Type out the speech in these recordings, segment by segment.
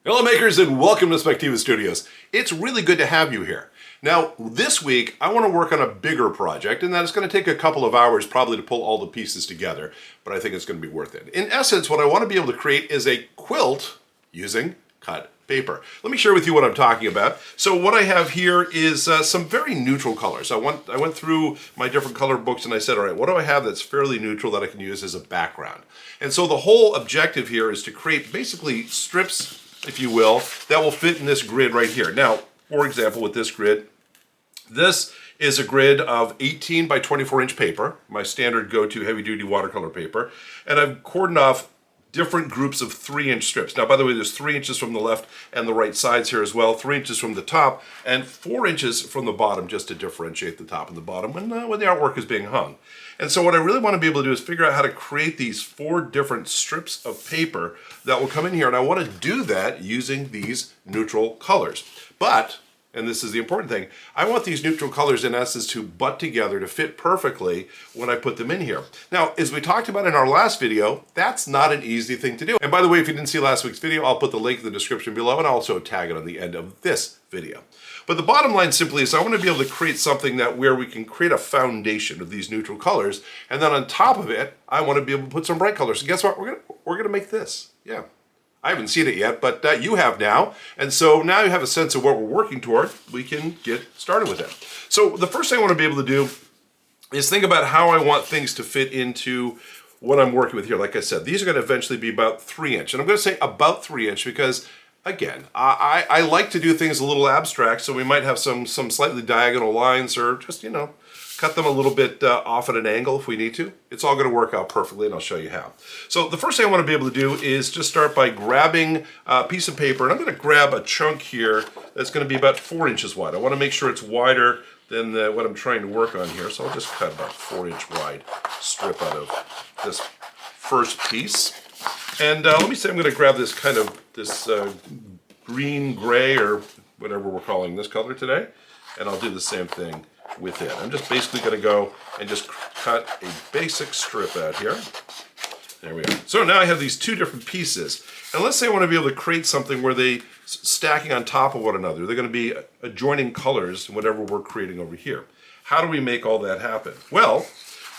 Hello makers and welcome to Spectiva Studios. It's really good to have you here. Now this week I want to work on a bigger project, and that is going to take a couple of hours probably to pull all the pieces together, but I think it's going to be worth it. In essence, what I want to be able to create is a quilt using cut paper. Let me share with you what I'm talking about. So what I have here is some very neutral colors. I went through my different color books and I said, all right, what do I have that's fairly neutral that I can use as a background? And so the whole objective here is to create basically strips, if you will, that will fit in this grid right here. Now, for example, with this grid, this is a grid of 18 by 24 inch paper, my standard go-to heavy-duty watercolor paper, and I've cordoned off different groups of 3-inch strips. Now, by the way, there's 3 inches from the left and the right sides here as well, 3 inches from the top, and 4 inches from the bottom, just to differentiate the top and the bottom when the artwork is being hung. And so what I really want to be able to do is figure out how to create these 4 different strips of paper that will come in here, and I want to do that using these neutral colors. But, and this is the important thing, I want these neutral colors in essence to butt together to fit perfectly when I put them in here. Now, as we talked about in our last video, that's not an easy thing to do. And by the way, if you didn't see last week's video, I'll put the link in the description below and I'll also tag it on the end of this video. But the bottom line simply is I want to be able to create something where we can create a foundation of these neutral colors, and then on top of it, I want to be able to put some bright colors. And guess what? We're gonna make this. Yeah. I haven't seen it yet, but you have now. And so now you have a sense of what we're working toward. We can get started with it. So the first thing I want to be able to do is think about how I want things to fit into what I'm working with here. Like I said, these are going to eventually be about 3 inch. And I'm going to say about 3 inch because, again, I like to do things a little abstract, so we might have some slightly diagonal lines or just, cut them a little bit off at an angle if we need to. It's all going to work out perfectly, and I'll show you how. So the first thing I want to be able to do is just start by grabbing a piece of paper, and I'm going to grab a chunk here that's going to be about 4 inches wide. I want to make sure it's wider than what I'm trying to work on here, so I'll just cut about 4-inch wide strip out of this first piece. And let me say I'm going to grab this this green, gray, or whatever we're calling this color today, and I'll do the same thing with it. I'm just basically going to go and just cut a basic strip out here. There we go. So now I have these 2 different pieces. And let's say I want to be able to create something where they stacking on top of one another. They're going to be adjoining colors in whatever we're creating over here. How do we make all that happen? Well,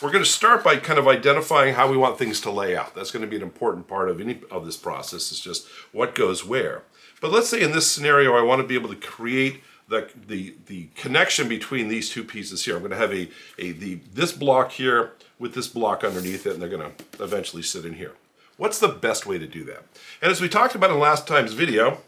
we're going to start by kind of identifying how we want things to lay out. That's going to be an important part of any of this process, is just what goes where. But let's say in this scenario I want to be able to create the connection between these 2 pieces here. I'm going to have this block here with this block underneath it, and they're going to eventually sit in here. What's the best way to do that? And as we talked about in last time's video,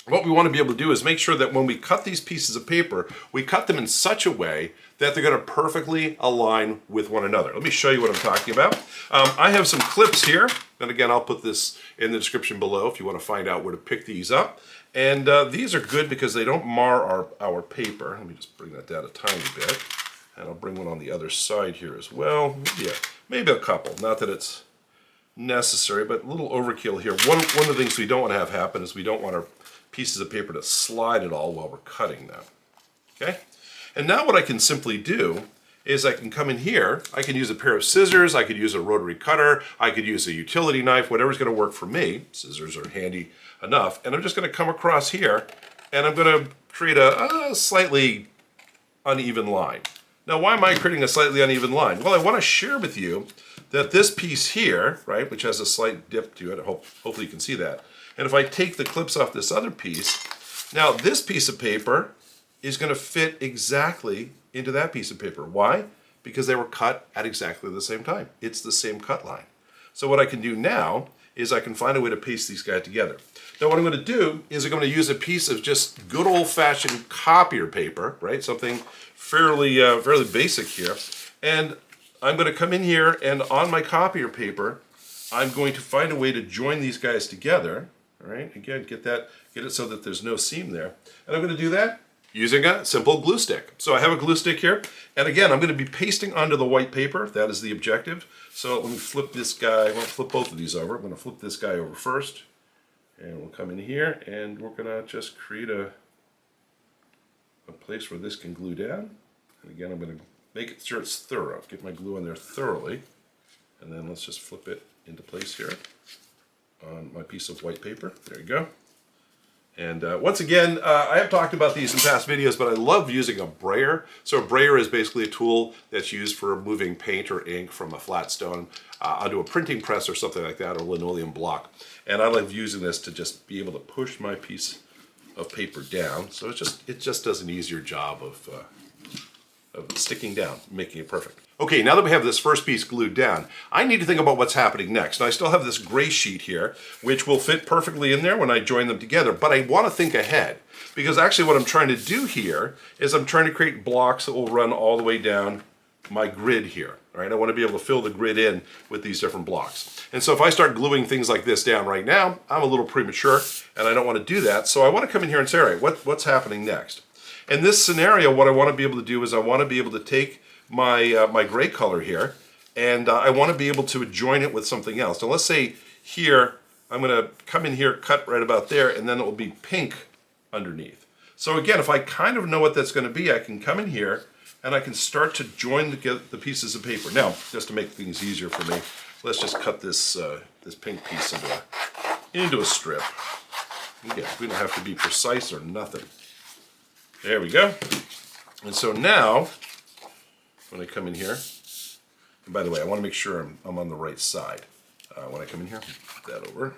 what we want to be able to do is make sure that when we cut these pieces of paper, we cut them in such a way that they're going to perfectly align with one another. Let me show you what I'm talking about. I have some clips here, and again, I'll put this in the description below if you want to find out where to pick these up. And these are good because they don't mar our paper. Let me just bring that down a tiny bit. And I'll bring one on the other side here as well. Maybe a couple. Not that it's necessary, but a little overkill here. One of the things we don't want to have happen is we don't want our pieces of paper to slide at all while we're cutting them. Okay? And now what I can simply do is I can come in here, I can use a pair of scissors, I could use a rotary cutter, I could use a utility knife, whatever's going to work for me. Scissors are handy enough. And I'm just going to come across here and I'm going to create a slightly uneven line. Now, why am I creating a slightly uneven line? Well, I want to share with you that this piece here, right, which has a slight dip to it, hopefully you can see that. And if I take the clips off this other piece, now this piece of paper is going to fit exactly into that piece of paper. Why? Because they were cut at exactly the same time. It's the same cut line. So what I can do now is I can find a way to paste these guys together. Now what I'm going to do is I'm going to use a piece of just good old-fashioned copier paper, right? Something fairly basic here. And I'm going to come in here and on my copier paper, I'm going to find a way to join these guys together. All right, again, get it so that there's no seam there. And I'm going to do that using a simple glue stick. So I have a glue stick here, and again, I'm going to be pasting onto the white paper. That is the objective. So let me flip this guy, well, flip both of these over. I'm going to flip this guy over first, and we'll come in here, and we're going to just create a place where this can glue down. And again, I'm going to make sure it's thorough. Get my glue in there thoroughly, and then let's just flip it into place here on my piece of white paper. There you go. And once again, I have talked about these in past videos, but I love using a brayer. So a brayer is basically a tool that's used for moving paint or ink from a flat stone onto a printing press or something like that, or linoleum block. And I love using this to just be able to push my piece of paper down. So it just does an easier job of sticking down, making it perfect. Okay, now that we have this first piece glued down, I need to think about what's happening next. Now I still have this gray sheet here, which will fit perfectly in there when I join them together, but I want to think ahead, because actually what I'm trying to do here is I'm trying to create blocks that will run all the way down my grid here. Right? I want to be able to fill the grid in with these different blocks. And so if I start gluing things like this down right now, I'm a little premature, and I don't want to do that. So I want to come in here and say, all right, what's happening next? In this scenario, what I want to be able to do is I want to be able to take my, my gray color here, and I want to be able to join it with something else. Now let's say here, I'm going to come in here, cut right about there, and then it will be pink underneath. So again, if I kind of know what that's going to be, I can come in here, and I can start to join the pieces of paper. Now, just to make things easier for me, let's just cut this, this pink piece into a strip. Again, we don't have to be precise or nothing. There we go. And so now, when I come in here, and by the way, I want to make sure I'm on the right side. When I come in here, put that over.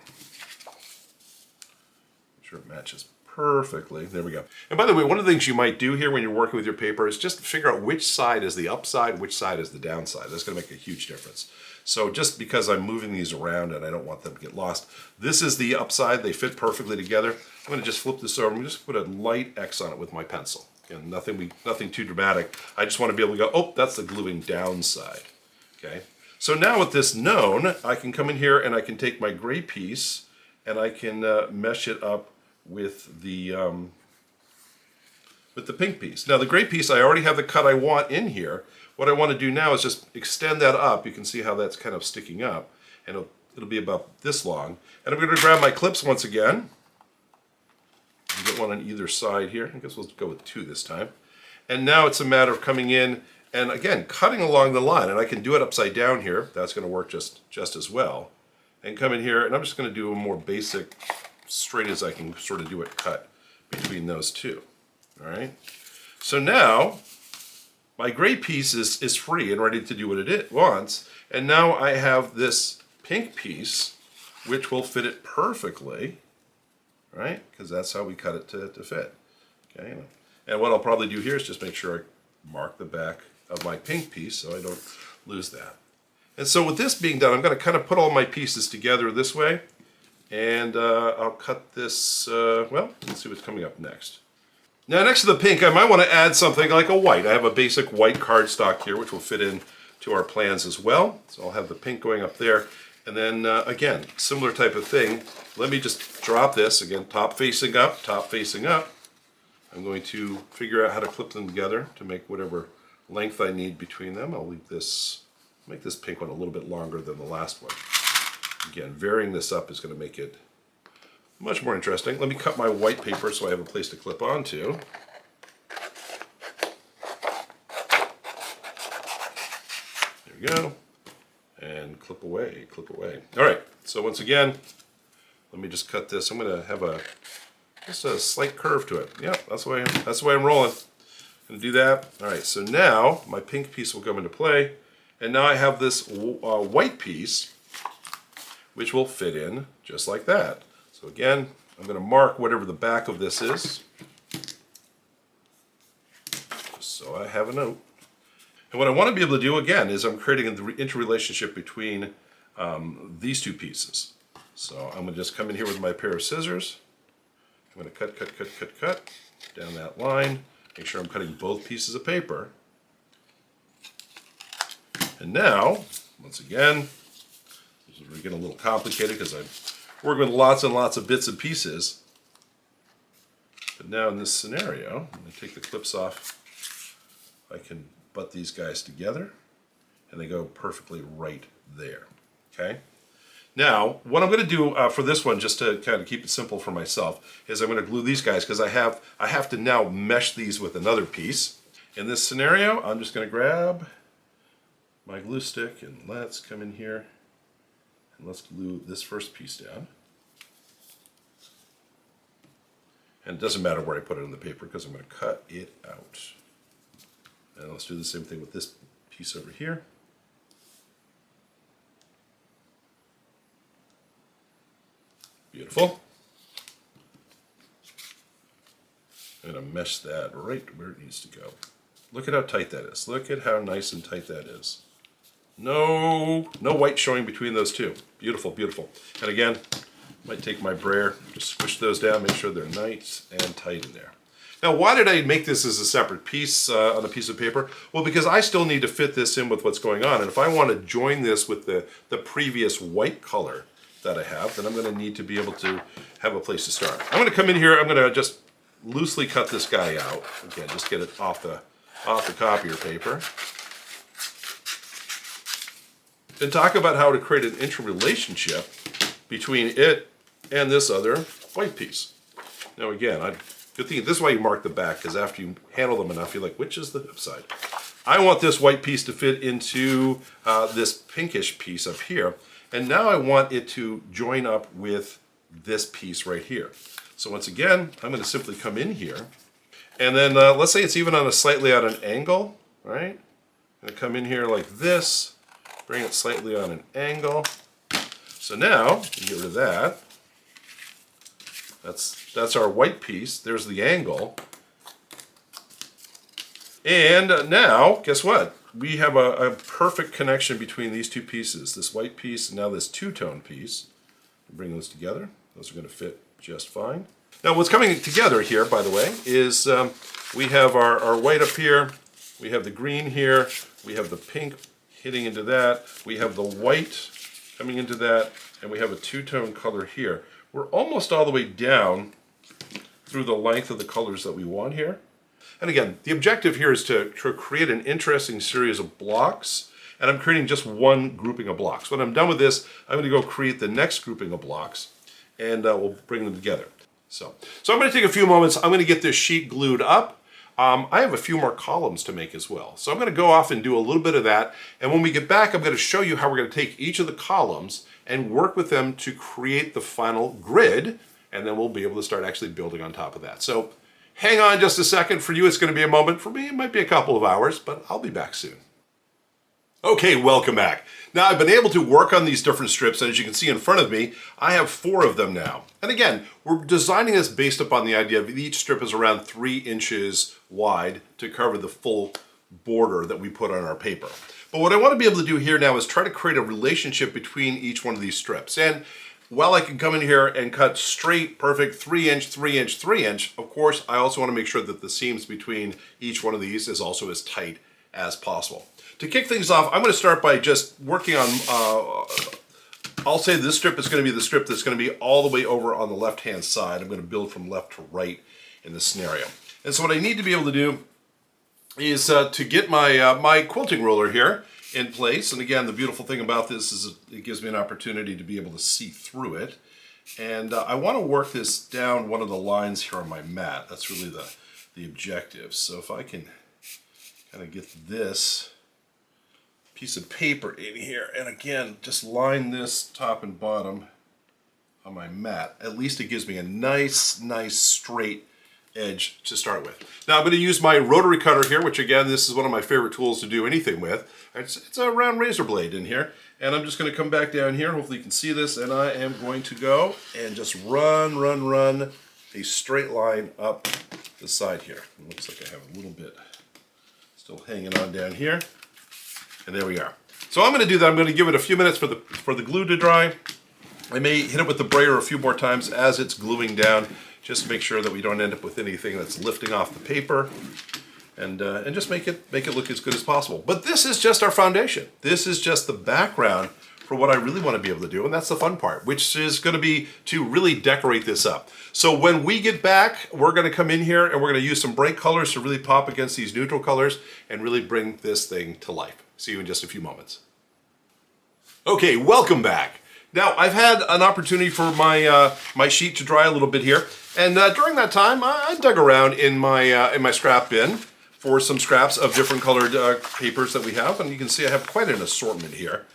Make sure it matches perfectly. There we go. And by the way, one of the things you might do here when you're working with your paper is just figure out which side is the upside, which side is the downside. That's going to make a huge difference. So just because I'm moving these around and I don't want them to get lost, this is the upside. They fit perfectly together. I'm going to just flip this over. I'm going to just put a light X on it with my pencil. Again, nothing too dramatic. I just want to be able to go, oh, that's the gluing downside. Okay. So now with this known, I can come in here and I can take my gray piece and I can mesh it up with the pink piece. Now the gray piece, I already have the cut I want in here. What I want to do now is just extend that up. You can see how that's kind of sticking up, and it'll be about this long. And I'm going to grab my clips once again. Get one on either side here. I guess we'll go with 2 this time. And now it's a matter of coming in and again cutting along the line. And I can do it upside down here. That's going to work just as well. And come in here, and I'm just going to do a more basic, straight as I can sort of do it, cut between those two. All right. So now my gray piece is free and ready to do what it wants. And now I have this pink piece, which will fit it perfectly, right? Because that's how we cut it to fit. Okay. And what I'll probably do here is just make sure I mark the back of my pink piece so I don't lose that. And so with this being done, I'm going to kind of put all my pieces together this way. And I'll cut this, well, let's see what's coming up next. Now next to the pink, I might want to add something like a white. I have a basic white cardstock here, which will fit in to our plans as well. So I'll have the pink going up there. And then, again, similar type of thing. Let me just drop this, again, top facing up, top facing up. I'm going to figure out how to clip them together to make whatever length I need between them. I'll leave this, make this pink one a little bit longer than the last one. Again, varying this up is going to make it much more interesting. Let me cut my white paper so I have a place to clip onto. There we go. And clip away, clip away. All right, so once again, let me just cut this. I'm going to have just a slight curve to it. Yeah, that's the way I'm rolling. I'm going to do that. All right, so now my pink piece will come into play. And now I have this white piece, which will fit in just like that. So again, I'm going to mark whatever the back of this is, just so I have a note. And what I want to be able to do again is I'm creating an interrelationship between these two pieces. So I'm going to just come in here with my pair of scissors. I'm going to cut down that line. Make sure I'm cutting both pieces of paper. And now, once again, this is getting a little complicated because I'm working with lots and lots of bits and pieces. But now in this scenario, I'm going to take the clips off. I can butt these guys together and they go perfectly right there. Okay. Now, what I'm going to do for this one, just to kind of keep it simple for myself, is I'm going to glue these guys because I have to now mesh these with another piece. In this scenario, I'm just going to grab my glue stick and let's come in here and let's glue this first piece down. And it doesn't matter where I put it in the paper because I'm going to cut it out. And let's do the same thing with this piece over here. Beautiful. I'm going to mesh that right where it needs to go. Look at how tight that is. Look at how nice and tight that is. No white showing between those two. Beautiful, beautiful. And again, I might take my brayer, just squish those down, make sure they're nice and tight in there. Now, why did I make this as a separate piece on a piece of paper? Well, because I still need to fit this in with what's going on. And if I want to join this with the previous white color that I have, then I'm going to need to be able to have a place to start. I'm going to come in here, I'm going to just loosely cut this guy out. Again, just get it off the copier paper. And talk about how to create an interrelationship between it and this other white piece. Now again, good thing, this is why you mark the back, because after you handle them enough, you're like, which is the upside? I want this white piece to fit into this pinkish piece up here, and now I want it to join up with this piece right here. So once again, I'm going to simply come in here, and then let's say it's even on a slightly at an angle, right? I'm going to come in here like this, bring it slightly on an angle. So now, get rid of that. That's our white piece. There's the angle. And now, guess what? We have a perfect connection between these two pieces, this white piece and now this two-tone piece. Bring those together. Those are going to fit just fine. Now what's coming together here, by the way, is we have our white up here, we have the green here, we have the pink hitting into that, we have the white coming into that, and we have a two-tone color here. We're almost all the way down through the length of the colors that we want here. And again, the objective here is to create an interesting series of blocks, and I'm creating just one grouping of blocks. When I'm done with this, I'm going to go create the next grouping of blocks, and we'll bring them together. So I'm going to take a few moments. I'm going to get this sheet glued up. I have a few more columns to make as well. So I'm going to go off and do a little bit of that. And when we get back, I'm going to show you how we're going to take each of the columns and work with them to create the final grid. And then we'll be able to start actually building on top of that. So hang on just a second. For you, it's going to be a moment. For me, it might be a couple of hours, but I'll be back soon. Okay, welcome back. Now I've been able to work on these different strips, and as you can see in front of me, I have 4 of them now. And again, we're designing this based upon the idea of each strip is around 3 inches wide to cover the full border that we put on our paper. But what I want to be able to do here now is try to create a relationship between each one of these strips. And while I can come in here and cut straight, perfect 3-inch, 3-inch, 3-inch, of course, I also want to make sure that the seams between each one of these is also as tight as possible. To kick things off, I'm going to start by just working on, I'll say this strip is going to be the strip that's going to be all the way over on the left-hand side. I'm going to build from left to right in this scenario. And so what I need to be able to do is to get my, my quilting roller here in place. And again, the beautiful thing about this is it gives me an opportunity to be able to see through it. And I want to work this down one of the lines here on my mat. That's really the objective. So if I can kind of get this piece of paper in here, and again, just line this top and bottom on my mat. At least it gives me a nice straight edge to start with. Now I'm going to use my rotary cutter here, which again, this is one of my favorite tools to do anything with. It's a round razor blade in here, and I'm just going to come back down here. Hopefully you can see this, and I am going to go and just run a straight line up the side here. It looks like I have a little bit still hanging on down here. And there we are. So I'm going to do that. I'm going to give it a few minutes for the glue to dry. I may hit it with the brayer a few more times as it's gluing down, just to make sure that we don't end up with anything that's lifting off the paper, and just make it look as good as possible. But this is just our foundation. This is just the background for what I really want to be able to do, and that's the fun part, which is going to be to really decorate this up. So when we get back, we're going to come in here and we're going to use some bright colors to really pop against these neutral colors and really bring this thing to life. See you in just a few moments. Okay, welcome back. Now, I've had an opportunity for my my sheet to dry a little bit here, and during that time, I dug around in my scrap bin for some scraps of different colored papers that we have, and you can see I have quite an assortment here.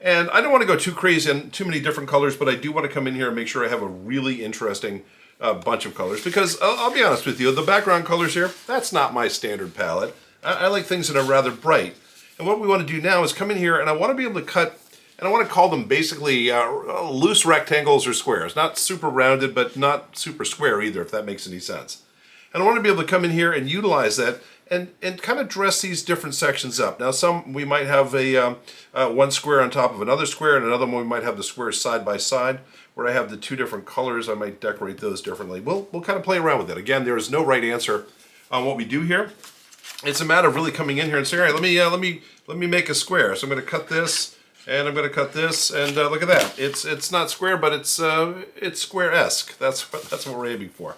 And I don't want to go too crazy in too many different colors, but I do want to come in here and make sure I have a really interesting a bunch of colors because I'll be honest with you, the background colors here, that's not my standard palette. I like things that are rather bright. And what we want to do now is come in here and I want to be able to cut, and I want to call them basically loose rectangles or squares. Not super rounded, but not super square either, if that makes any sense. And I want to be able to come in here and utilize that and kind of dress these different sections up. Now some, we might have a one square on top of another square, and another one we might have the squares side by side. Where I have the two different colors, I might decorate those differently. We'll kind of play around with it. Again, there is no right answer on what we do here. It's a matter of really coming in here and saying, all right, let me make a square. So I'm going to cut this, and I'm going to cut this, and look at that. It's not square, but it's square-esque. That's what we're aiming for.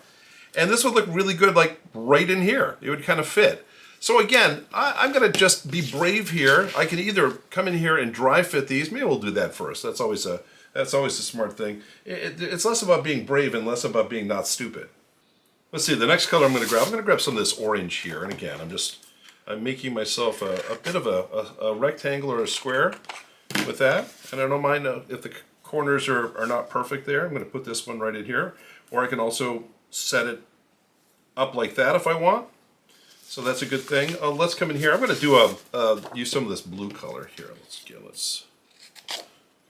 And this would look really good, like right in here. It would kind of fit. So again, I'm going to just be brave here. I can either come in here and dry fit these. Maybe we'll do that first. That's always a smart thing. It's less about being brave and less about being not stupid. Let's see, the next color I'm going to grab some of this orange here. And again, I'm making myself a bit of a rectangle or a square with that. And I don't mind if the corners are not perfect there. I'm going to put this one right in here. Or I can also set it up like that if I want. So that's a good thing. Let's come in here. I'm going to do use some of this blue color here. Let's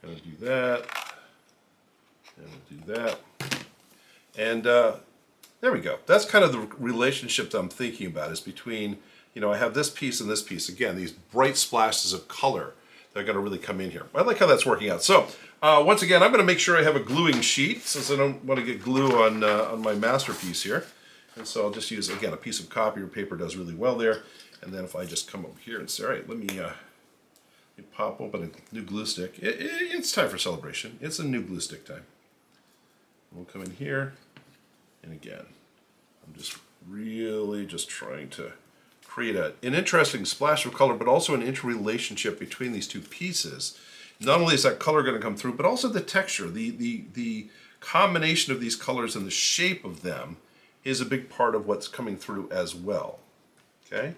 kind of do that. And we'll do that. And there we go. That's kind of the relationship that I'm thinking about, is between, you know, I have this piece and this piece. Again, these bright splashes of color that are going to really come in here. I like how that's working out. So once again, I'm going to make sure I have a gluing sheet, since I don't want to get glue on my masterpiece here. And so I'll just use, again, a piece of copy or paper does really well there. And then if I just come over here and say, all right, let me pop open a new glue stick. It's time for celebration. It's a new glue stick time. We'll come in here. And again, I'm just really just trying to create an interesting splash of color, but also an interrelationship between these two pieces. Not only is that color going to come through, but also the texture, the combination of these colors and the shape of them is a big part of what's coming through as well. Okay,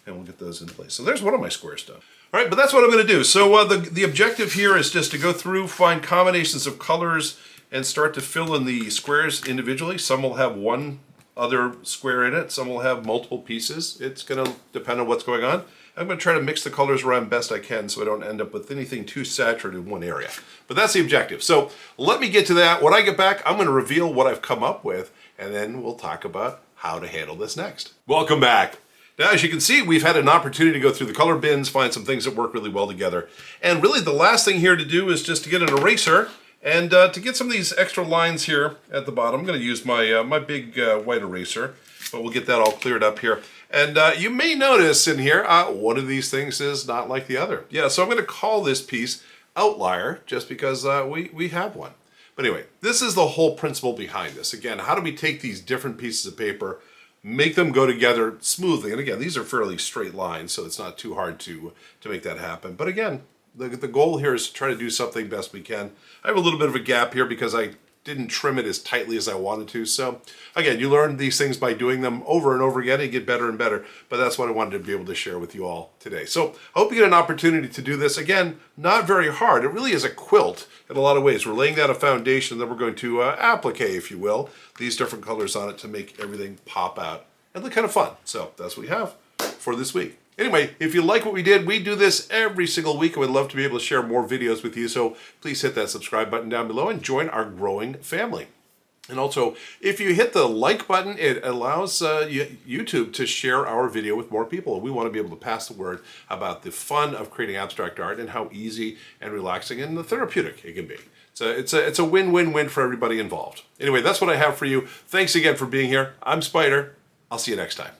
and we'll get those in place. So there's one of my squares done. All right, but that's what I'm going to do. So the objective here is just to go through, find combinations of colors, and start to fill in the squares individually. Some will have one other square in it. Some will have multiple pieces. It's going to depend on what's going on. I'm going to try to mix the colors around best I can so I don't end up with anything too saturated in one area. But that's the objective. So let me get to that. When I get back, I'm going to reveal what I've come up with, and then we'll talk about how to handle this next. Welcome back. Now, as you can see, we've had an opportunity to go through the color bins, find some things that work really well together. And really the last thing here to do is just to get an eraser and to get some of these extra lines here at the bottom. I'm going to use my my big white eraser, but we'll get that all cleared up here. And you may notice in here, one of these things is not like the other. Yeah, so I'm going to call this piece Outlier just because we have one. But anyway, this is the whole principle behind this. Again, how do we take these different pieces of paper, make them go together smoothly? And again, these are fairly straight lines, so it's not too hard to make that happen. But again, the goal here is to try to do something best we can. I have a little bit of a gap here because I didn't trim it as tightly as I wanted to. So again, you learn these things by doing them over and over again and get better and better. But that's what I wanted to be able to share with you all today. So I hope you get an opportunity to do this. Again, not very hard. It really is a quilt in a lot of ways. We're laying down a foundation that we're going to applique, if you will, these different colors on it to make everything pop out and look kind of fun. So that's what we have for this week. Anyway, if you like what we did, we do this every single week. I would love to be able to share more videos with you, so please hit that subscribe button down below and join our growing family. And also, if you hit the like button, it allows YouTube to share our video with more people. We want to be able to pass the word about the fun of creating abstract art and how easy and relaxing and therapeutic it can be. So it's a win-win-win for everybody involved. Anyway, that's what I have for you. Thanks again for being here. I'm Spider. I'll see you next time.